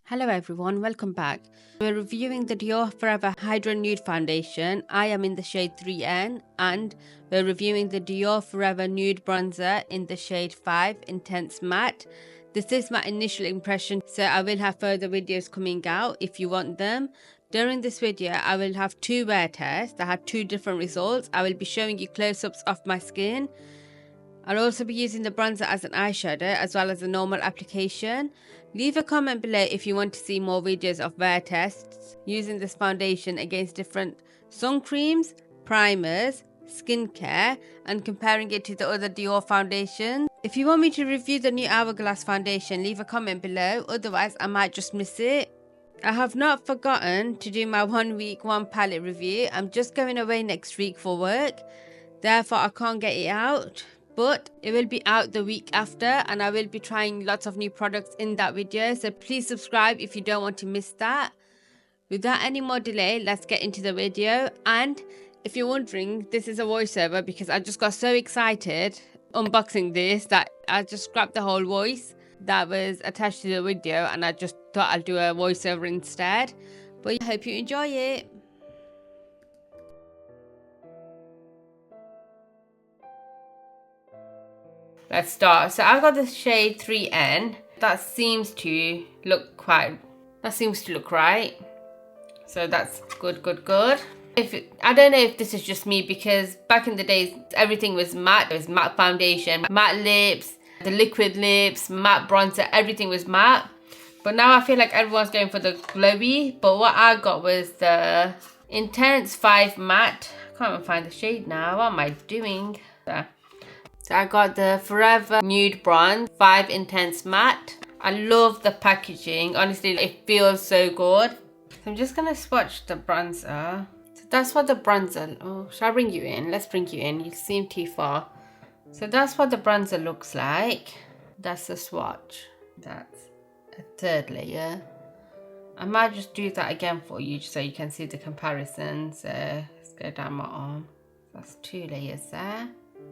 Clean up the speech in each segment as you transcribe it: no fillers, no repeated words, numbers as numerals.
Hello everyone, welcome back. We're reviewing the Dior Forever Hydra Nude Foundation. I am in the shade 3N and we're reviewing the Dior Forever Nude Bronzer in the shade 5 Intense Matte. This is my initial impression, so I will have further videos coming out if you want them. During this video, I will have two wear tests that had two different results. I will be showing you close-ups of my skin. I'll also be using the bronzer as an eyeshadow as well as a normal application. Leave a comment below if you want to see more videos of wear tests using this foundation against different sun creams, primers, skincare and comparing it to the other Dior foundations. If you want me to review the new Hourglass foundation, leave a comment below, otherwise I might just miss it. I have not forgotten to do my 1 week 1 palette review. I'm just going away next week for work, therefore I can't get it out. But it will be out the week after and I will be trying lots of new products in that video. So please subscribe if you don't want to miss that. Without any more delay, let's get into the video. And if you're wondering, this is a voiceover because I just got so excited unboxing this that I just grabbed the whole voice that was attached to the video and I just thought I'll do a voiceover instead. But I hope you enjoy it. Let's start. So I've got the shade 3N. That seems to look right. So that's good. I don't know if this is just me because back in the days everything was matte. There was matte foundation, matte lips, the liquid lips, matte bronzer, everything was matte. But now I feel like everyone's going for the glowy. But what I got was the Intense 5 Matte. I can't even find the shade now. What am I doing? There. So I got the Forever Nude Bronze 5 Intense Matte. I love the packaging. Honestly, it feels so good. So I'm just going to swatch the bronzer. So that's what the bronzer... Oh, shall I bring you in? Let's bring you in. You seem too far. So that's what the bronzer looks like. That's the swatch. That's a third layer. I might just do that again for you so you can see the comparison. So let's go down my arm. That's 2 layers there.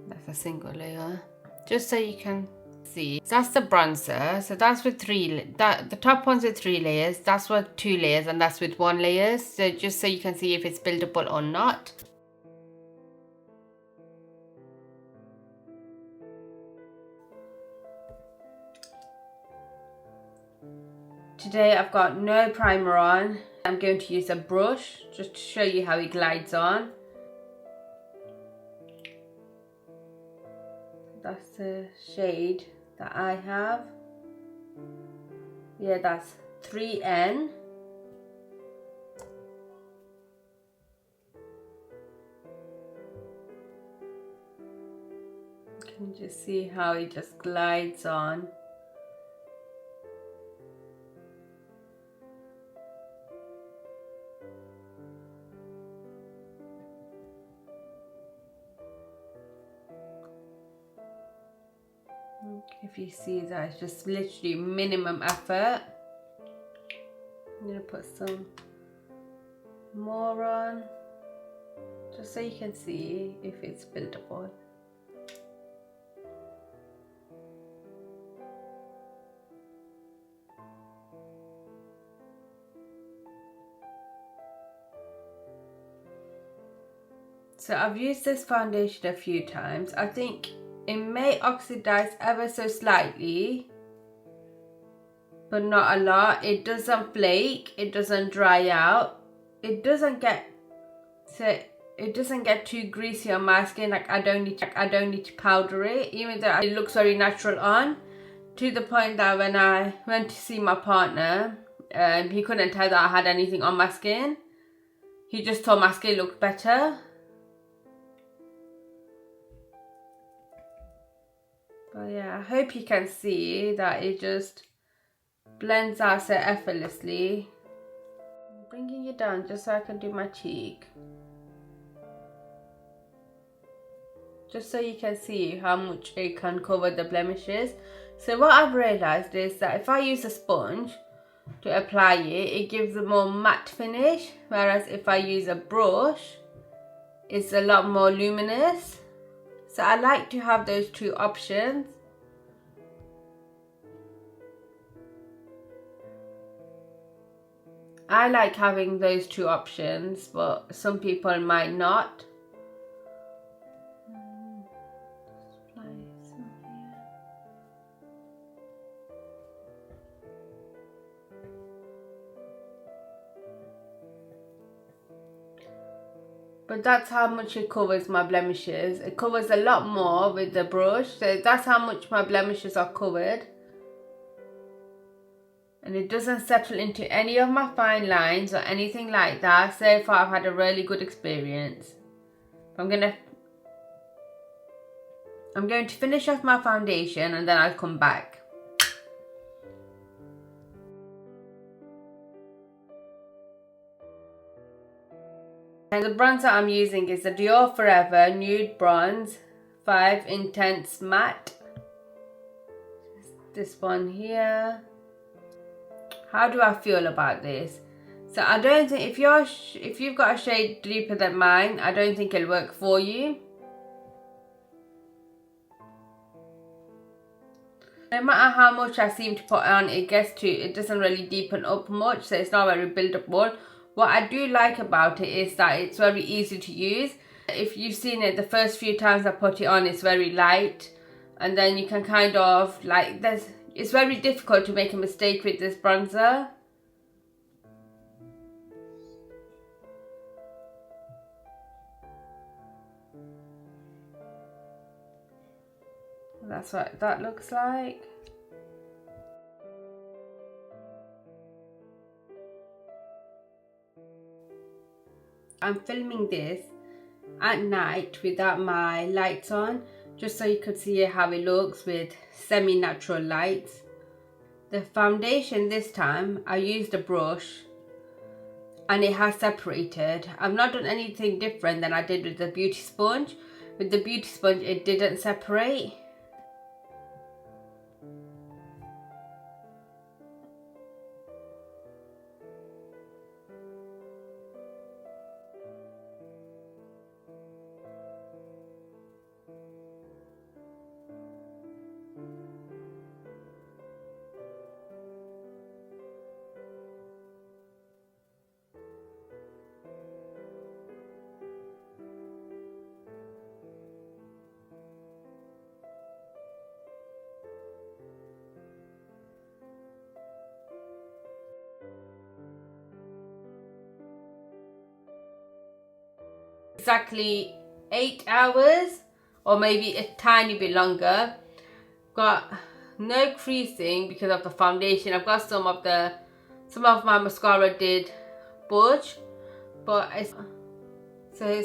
That's a single layer, just so you can see. So that's the bronzer. So that's with the top one's with 3 layers, that's with 2 layers, and that's with 1 layer. So just so you can see if it's buildable or not. Today I've got no primer on. I'm going to use a brush just to show you how it glides on. That's the shade that I have. Yeah, that's 3N. You can just see how it just glides on. If you see that, it's just literally minimum effort. I'm going to put some more on, just so you can see if it's buildable. So I've used this foundation a few times. I think it may oxidize ever so slightly, but not a lot. It doesn't flake, it doesn't dry out, it doesn't get too greasy on my skin. Like I don't need to powder it, even though it looks very natural on, to the point that when I went to see my partner, he couldn't tell that I had anything on my skin. He just thought my skin looked better. But yeah, I hope you can see that it just blends out so effortlessly. I'm bringing it down just so I can do my cheek. Just so you can see how much it can cover the blemishes. So what I've realised is that if I use a sponge to apply it, it gives a more matte finish. Whereas if I use a brush, it's a lot more luminous. So I like to have those two options. I like having those two options, but some people might not. But that's how much it covers my blemishes. It covers a lot more with the brush. So that's how much my blemishes are covered. And it doesn't settle into any of my fine lines or anything like that. So far I've had a really good experience. I'm going to finish off my foundation and then I'll come back. And the bronzer I'm using is the Dior Forever Nude Bronze 5 Intense Matte. This one here. How do I feel about this? So I don't think, if you've got a shade deeper than mine, I don't think it'll work for you. No matter how much I seem to put on, it doesn't really deepen up much, so it's not very build-up. What I do like about it is that it's very easy to use. If you've seen it, the first few times I put it on, it's very light, and then you can kind of like, it's very difficult to make a mistake with this bronzer. That's what that looks like. I'm filming this at night without my lights on, just so you could see how it looks with semi-natural lights. The foundation this time, I used a brush and it has separated. I've not done anything different than I did with the beauty sponge. With the beauty sponge, it didn't separate. Exactly 8 hours, or maybe a tiny bit longer. Got no creasing because of the foundation. I've got some of my mascara did budge, but it's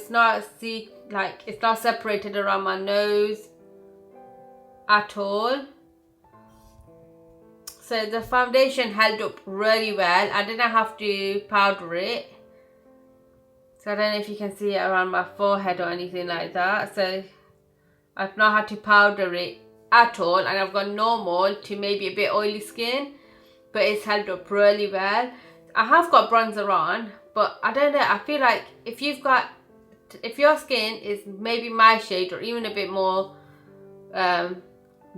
not it's not separated around my nose at all. So the foundation held up really well. I didn't have to powder it. So I don't know if you can see it around my forehead or anything like that. So I've not had to powder it at all, and I've got normal to maybe a bit oily skin, but it's held up really well. I have got bronzer on, but I don't know, I feel like if your skin is maybe my shade or even a bit more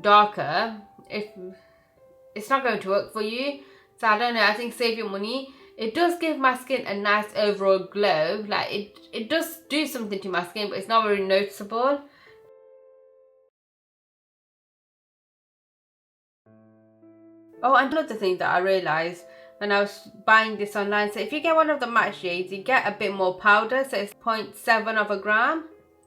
darker, it's not going to work for you. So I don't know, I think save your money. It does give my skin a nice overall glow. Like it does do something to my skin, but it's not very noticeable. Oh, and another thing that I realised when I was buying this online, so if you get one of the matte shades, you get a bit more powder, so it's 0.7 of a gram.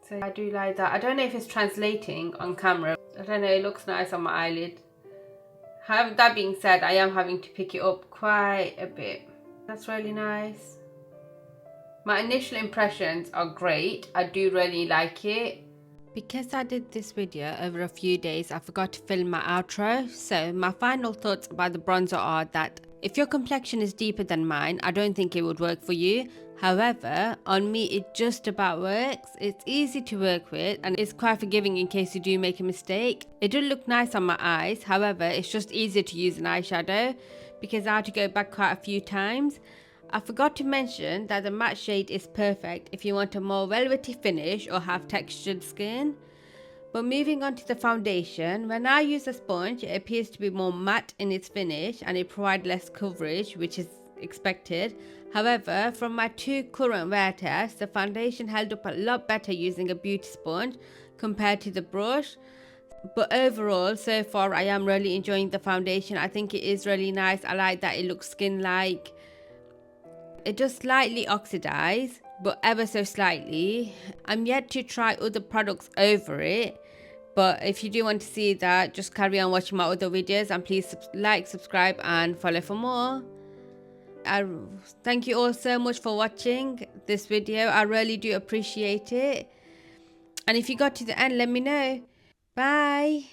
So I do like that. I don't know if it's translating on camera. I don't know, it looks nice on my eyelid. However, that being said, I am having to pick it up quite a bit. That's really nice. My initial impressions are great. I do really like it. Because I did this video over a few days, I forgot to film my outro. So my final thoughts about the bronzer are that if your complexion is deeper than mine, I don't think it would work for you. However, on me it just about works. It's easy to work with and it's quite forgiving in case you do make a mistake. It does look nice on my eyes, however it's just easier to use an eyeshadow because I had to go back quite a few times. I forgot to mention that the matte shade is perfect if you want a more velvety finish or have textured skin. But moving on to the foundation, when I use a sponge, it appears to be more matte in its finish and it provides less coverage, which is expected. However, from my 2 current wear tests, the foundation held up a lot better using a beauty sponge compared to the brush. But overall, so far, I am really enjoying the foundation. I think it is really nice. I like that it looks skin-like. It does slightly oxidize, but ever so slightly. I'm yet to try other products over it. But if you do want to see that, just carry on watching my other videos, and please like, subscribe and follow for more. I thank you all so much for watching this video. I really do appreciate it. And if you got to the end, let me know. Bye.